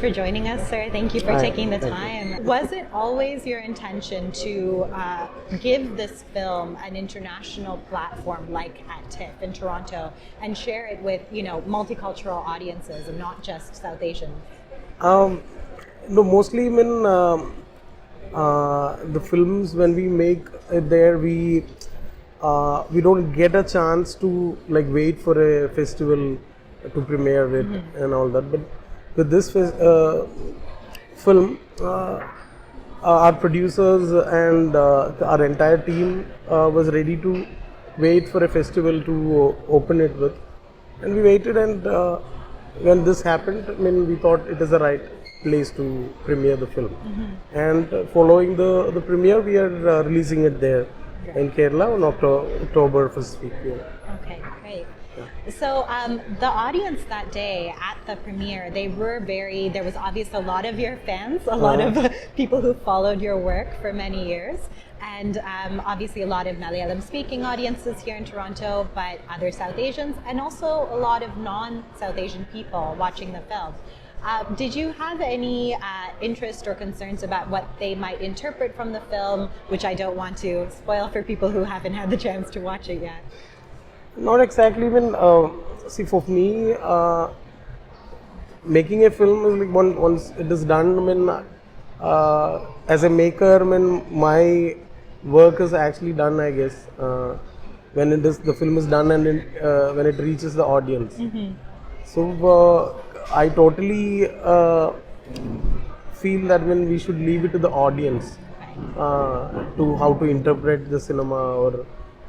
for joining us, sir. Thank you for Hi, taking the thank time. Was it always your intention to give this film an international platform like at TIFF in Toronto and share it with, multicultural audiences and not just South Asian? No, mostly when the films, when we make it there, we don't get a chance to like wait for a festival to premiere it and all that. But with this film, our producers and our entire team was ready to wait for a festival to open it with, and we waited. And when this happened, we thought it is the right place to premiere the film. And following the premiere, we are releasing it there in Kerala on October first week. Yeah. Okay, great. So the audience that day at the premiere, there was obviously a lot of your fans, a lot of people who followed your work for many years, and obviously a lot of Malayalam speaking audiences here in Toronto, but other South Asians, and also a lot of non-South Asian people watching the film. Did you have any interest or concerns about what they might interpret from the film, which I don't want to spoil for people who haven't had the chance to watch it yet? Not exactly. See, for me, making a film is like once it is done. As a maker, my work is actually done. I guess when the film is done and when it reaches the audience. So I totally feel that when we should leave it to the audience to how to interpret the cinema or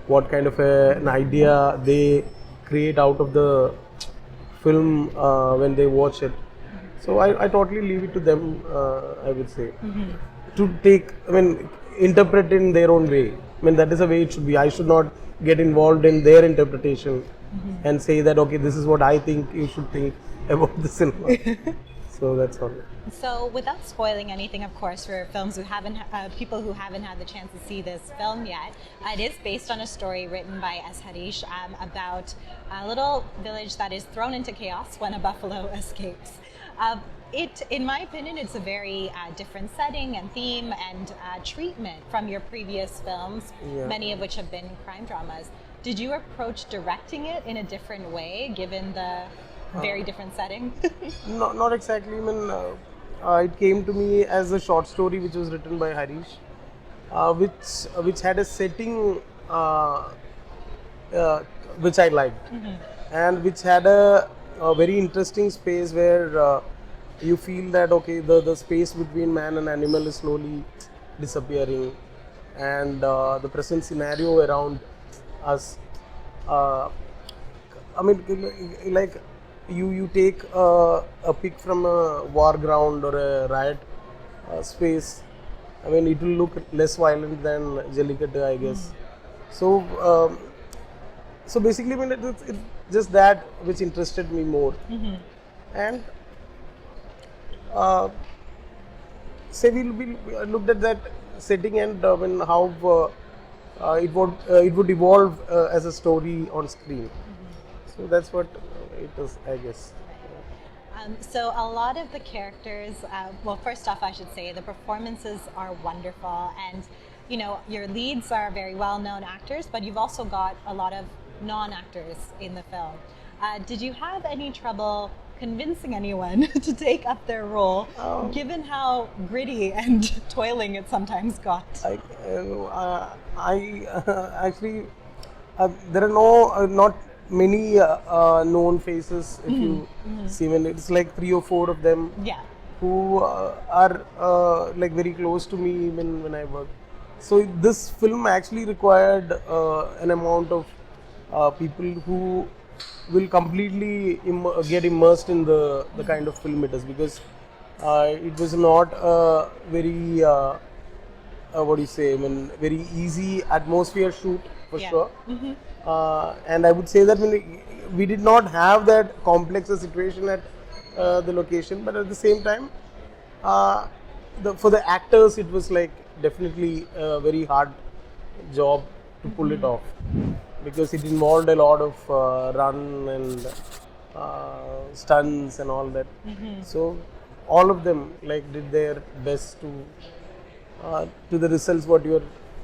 what kind of an idea they create out of the film when they watch it. So I totally leave it to them, I would say, to interpret in their own way. That is the way it should be. I should not get involved in their interpretation and say that, okay, this is what I think you should think about the cinema. So that's all. So, without spoiling anything, of course, for people who haven't had the chance to see this film yet, it is based on a story written by S. Harish about a little village that is thrown into chaos when a buffalo escapes. In my opinion, it's a very different setting and theme and treatment from your previous films, many of which have been crime dramas. Did you approach directing it in a different way, given the very different setting? No, not exactly. It came to me as a short story which was written by Harish, which had a setting which I liked, and which had a very interesting space where you feel that okay, the space between man and animal is slowly disappearing, and the present scenario around us. Like you take a pic from a war ground or a riot space. It will look less violent than Jallikattu, I guess. So basically, it's just that which interested me more. And say we looked at that setting and how it would evolve as a story on screen. So that's what it is, I guess. So a lot of the characters, first off, I should say the performances are wonderful, and your leads are very well-known actors, but you've also got a lot of non-actors in the film. Did you have any trouble convincing anyone to take up their role, given how gritty and toiling it sometimes got? Actually, there are not many known faces. If you see, it's like 3 or 4 of them who are like very close to me even when I work. So this film actually required an amount of people who will completely get immersed in the kind of film it is, because it was not very very easy atmosphere shoot for sure. And I would say that we did not have that complex a situation at the location, but at the same time, for the actors, it was like definitely a very hard job to pull it off, because it involved a lot of run and stunts and all that. So all of them like did their best to the results what you are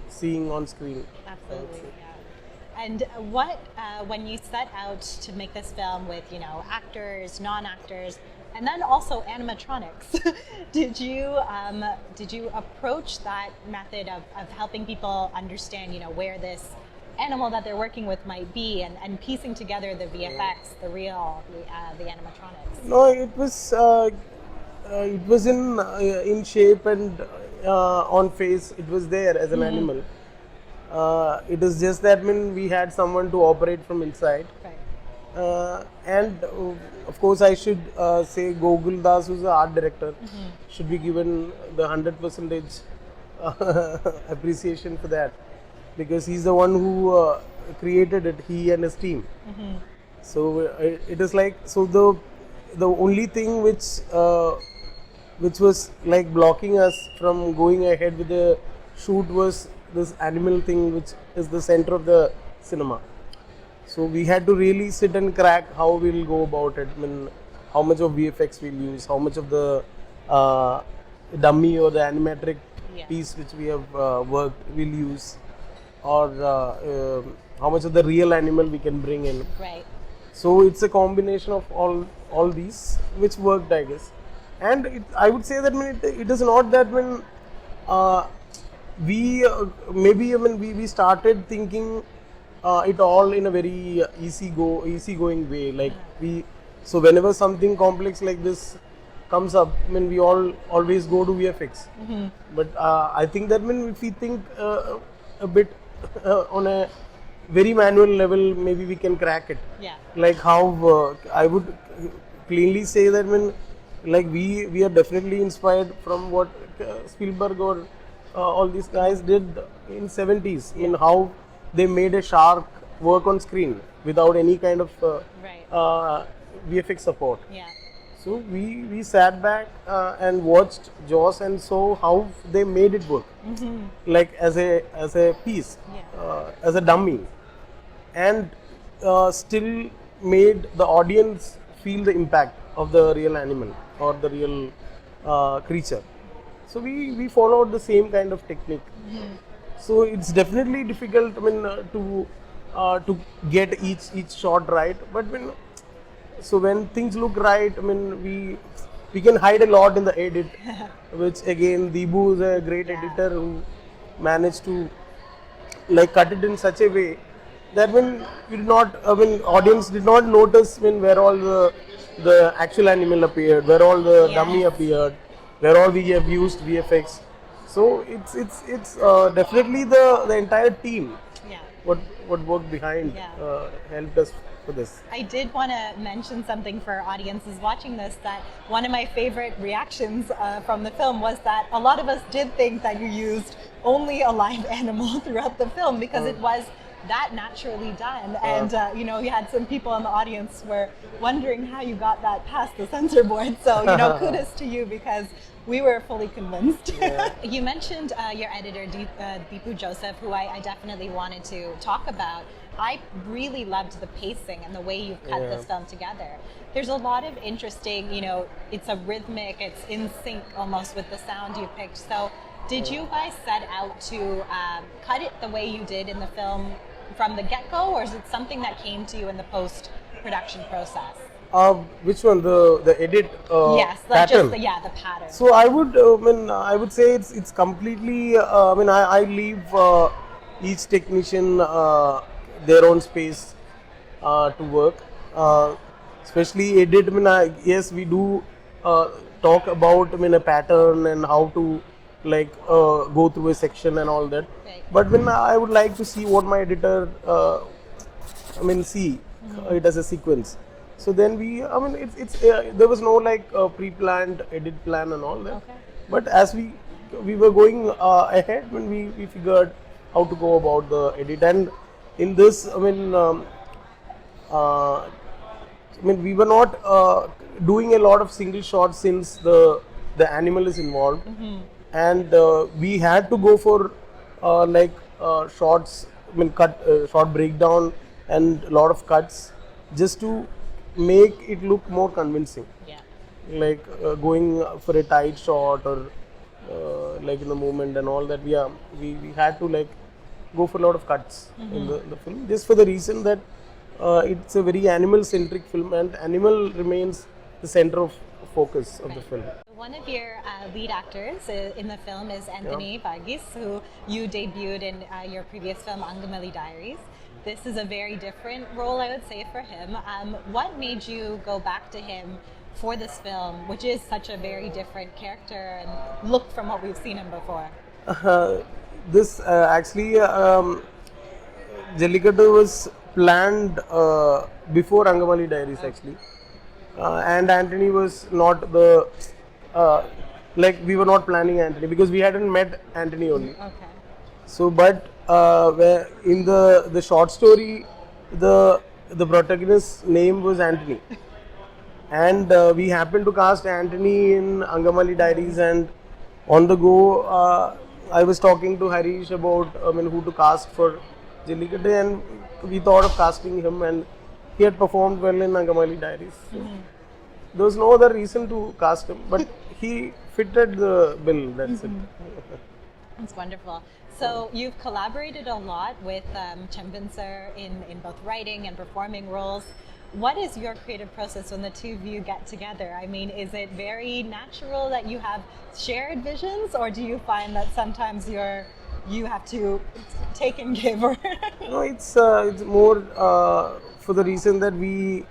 seeing on screen. Absolutely, yeah. And what, when you set out to make this film with, actors, non-actors, and then also animatronics, did you approach that method of helping people understand, where this animal that they're working with might be, and piecing together the VFX, the animatronics? No, it was in shape and on face. It was there as an animal. It is just that we had someone to operate from inside. Right. And of course, I should say Gokul Das, who's the art director, should be given the 100% appreciation for that, because he's the one who created it. He and his team. So it is like, so the only thing which was like blocking us from going ahead with the shoot was this animal thing, which is the center of the cinema. So we had to really sit and crack how we'll go about it. How much of VFX we'll use, how much of the dummy or the animatronic piece which we have worked we'll use, or how much of the real animal we can bring in. Right. So it's a combination of all these which worked, I guess. And I would say that it is not that we started thinking it all in a very easygoing way. Like so whenever something complex like this comes up, we always go to VFX. But I think that if we think a bit on a very manual level, maybe we can crack it. Yeah. Like how I would cleanly say that we are definitely inspired from what Spielberg or all these guys did in 70s, in how they made a shark work on screen without any kind of VFX support. Yeah. So we sat back and watched Jaws and saw how they made it work, like as a piece, as a dummy, and still made the audience feel the impact of the real animal or the real creature. So we followed the same kind of technique. So it's definitely difficult, to get each shot right. But when things look right, we can hide a lot in the edit, which again Deebu is a great editor who managed to cut it in such a way that audience did not notice where all the actual animal appeared, where all the dummy appeared, where all we have used VFX. So it's definitely the entire team what worked behind helped us for this. I did want to mention something for our audiences watching this, that one of my favorite reactions from the film was that a lot of us did think that you used only a live animal throughout the film, because it was that naturally done. And you had some people in the audience were wondering how you got that past the censor board. So kudos to you, because we were fully convinced. You mentioned your editor, Deepu Joseph, who I definitely wanted to talk about. I really loved the pacing and the way you've cut this film together. There's a lot of interesting, it's a rhythmic, it's in sync almost with the sound you picked. So did you guys set out to cut it the way you did in the film from the get-go, or is it something that came to you in the post-production process? Which one? The edit yes, pattern? Just the pattern. So I would say it's completely. I leave each technician their own space to work. Especially edit. Yes, we do talk about a pattern and how to go through a section and all that. Right. But I would like to see what my editor see it as a sequence. So then there was no pre-planned edit plan and all that. Okay. But as we were going ahead, when we figured how to go about the edit, and in this, we were not doing a lot of single shots since the animal is involved, and we had to go for shots, short breakdown and a lot of cuts just to make it look more convincing. Yeah. like going for a tight shot or like in the moment and all that. Yeah, we had to like go for a lot of cuts in the film, just for the reason that it's a very animal centric film and animal remains the center of focus of the film. One of your lead actors in the film is Anthony Varghese, who you debuted in your previous film, Angamali Diaries. This is a very different role, I would say, for him. What made you go back to him for this film, which is such a very different character and look from what we've seen him before? This actually, Jallikattu was planned before Angamali Diaries actually. And Anthony was not the like we were not planning Anthony because we hadn't met Anthony only. Okay. So, but where in the short story, the protagonist's name was Anthony, and we happened to cast Anthony in Angamali Diaries. And on the go, I was talking to Harish about who to cast for Jallikattu, and we thought of casting him, and he had performed well in Angamali Diaries. So there was no other reason to cast him, but he fitted the bill. That's it. That's wonderful. So you've collaborated a lot with Chembin sir in both writing and performing roles. What is your creative process when the two of you get together? I mean, is it very natural that you have shared visions, or do you find that sometimes you have to take and give? No, it's more for the reason that we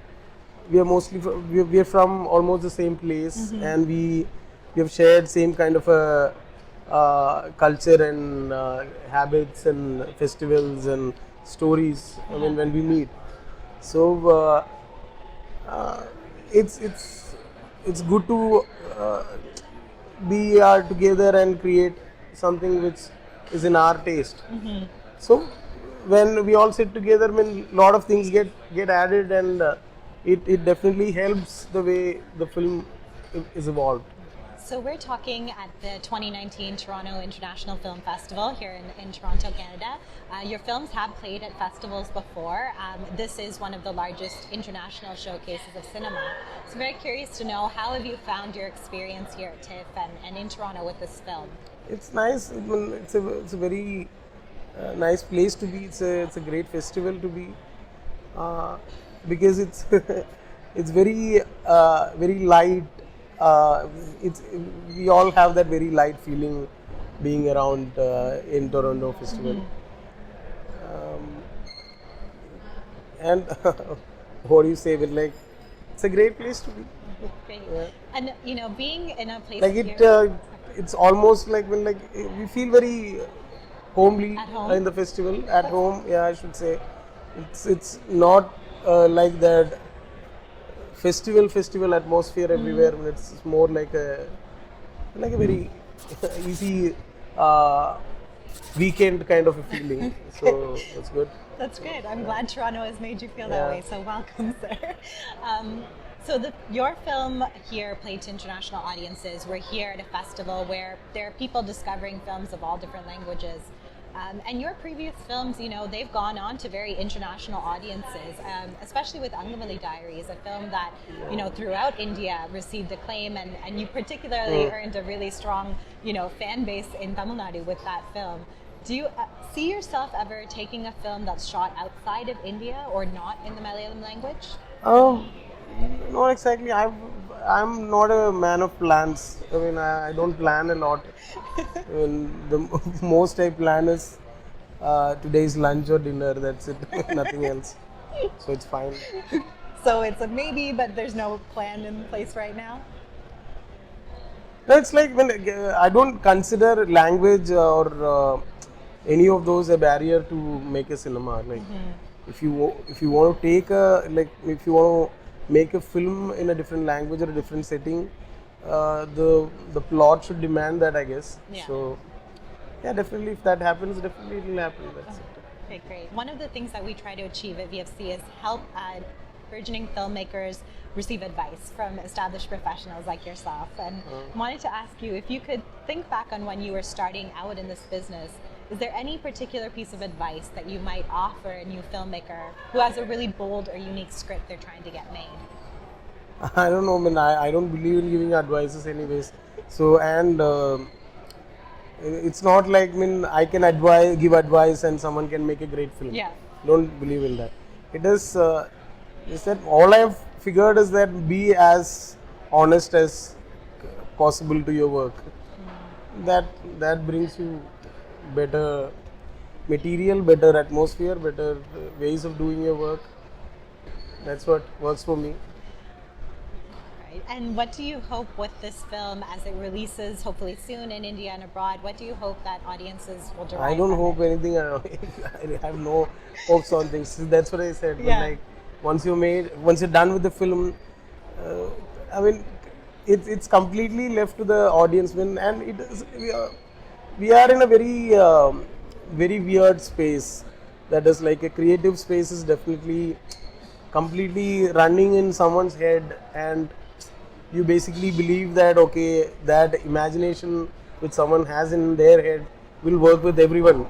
are mostly we are from almost the same place, and we have shared same kind of a culture and habits and festivals and stories. I mean, when we meet, so it's good to be together and create something which is in our taste. So when we all sit together, I mean, lot of things get added, and it definitely helps the way the film is evolved. So we're talking at the 2019 Toronto International Film Festival here in Toronto, Canada. Your films have played at festivals before. This is one of the largest international showcases of cinema. So I'm very curious to know, how have you found your experience here at TIFF and in Toronto with this film? It's nice. I mean, it's a very nice place to be. It's a great festival to be because it's it's very very light. We all have that very light feeling being around in Toronto Festival. And what do you say? But like, it's a great place to be. Great. Yeah. And being in a place Like here, it's almost like when like we feel very homely At home? in the festival at home. Yeah, I should say it's not like that festival atmosphere everywhere. I mean, it's more like a very easy weekend kind of a feeling. So that's good. that's good. I'm glad Toronto has made you feel that Yeah. way. So welcome, sir. So your film here played to international audiences. We're here at a festival where there are people discovering films of all different languages. And your previous films, they've gone on to very international audiences, especially with Angamali Diaries, a film that, throughout India received acclaim, and you particularly earned a really strong, fan base in Tamil Nadu with that film. Do you see yourself ever taking a film that's shot outside of India or not in the Malayalam language? Not exactly. I'm not a man of plans. I mean, I don't plan a lot. I mean, the most I plan is today's lunch or dinner. That's it. Nothing else. So it's fine. So it's a maybe, but there's no plan in place right now? No, it's like when I don't consider language or any of those a barrier to make a cinema. Like if you want to take if you want to make a film in a different language or a different setting, the plot should demand that, I guess. Yeah. So yeah, definitely if that happens, definitely it will happen. That's it. Okay, great. One of the things that we try to achieve at VFC is help burgeoning filmmakers receive advice from established professionals like yourself. And wanted to ask you, if you could think back on when you were starting out in this business, is there any particular piece of advice that you might offer a new filmmaker who has a really bold or unique script they're trying to get made? I don't know, man. I don't believe in giving advices, anyways. So, and it's not like, I can give advice, and someone can make a great film. Yeah. Don't believe in that. Is that all I've figured is that be as honest as possible to your work. That brings you better material, better atmosphere, better ways of doing your work. That's what works for me. Right. And what do you hope with this film as it releases hopefully soon in India and abroad? What do you hope that audiences will derive I don't from hope it? anything. I have no hopes on things. That's what I said. Yeah. But like once you're done with the film, uh, I mean, it's completely left to the audience. And it is we are in a very weird space. That is like a creative space is definitely completely running in someone's head, and you basically believe that okay, that imagination which someone has in their head will work with everyone.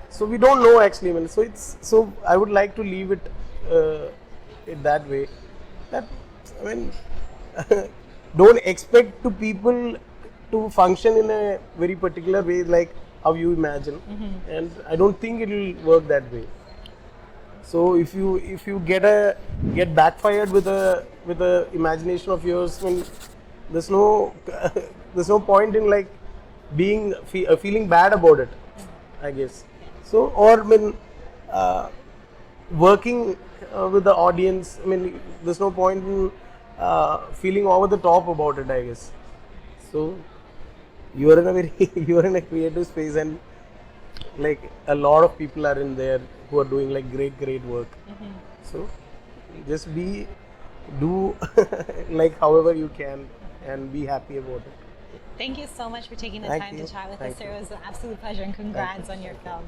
So we don't know actually, man. So I would like to leave it that way. That I mean, don't expect to people to function in a very particular way like how you imagine, and I don't think it will work that way. So if you get backfired with a imagination of yours, there's no there's no point in like feeling bad about it, I guess. So or uh, working with the audience. There's no point in feeling over the top about it, I guess. So you are in a very you are in a creative space, and like a lot of people are in there who are doing like great work. So just do like however you can and be happy about it. Thank you so much for taking the Thank time you. to chat with Thank us, sir. you. It was an absolute pleasure, and congrats on your film.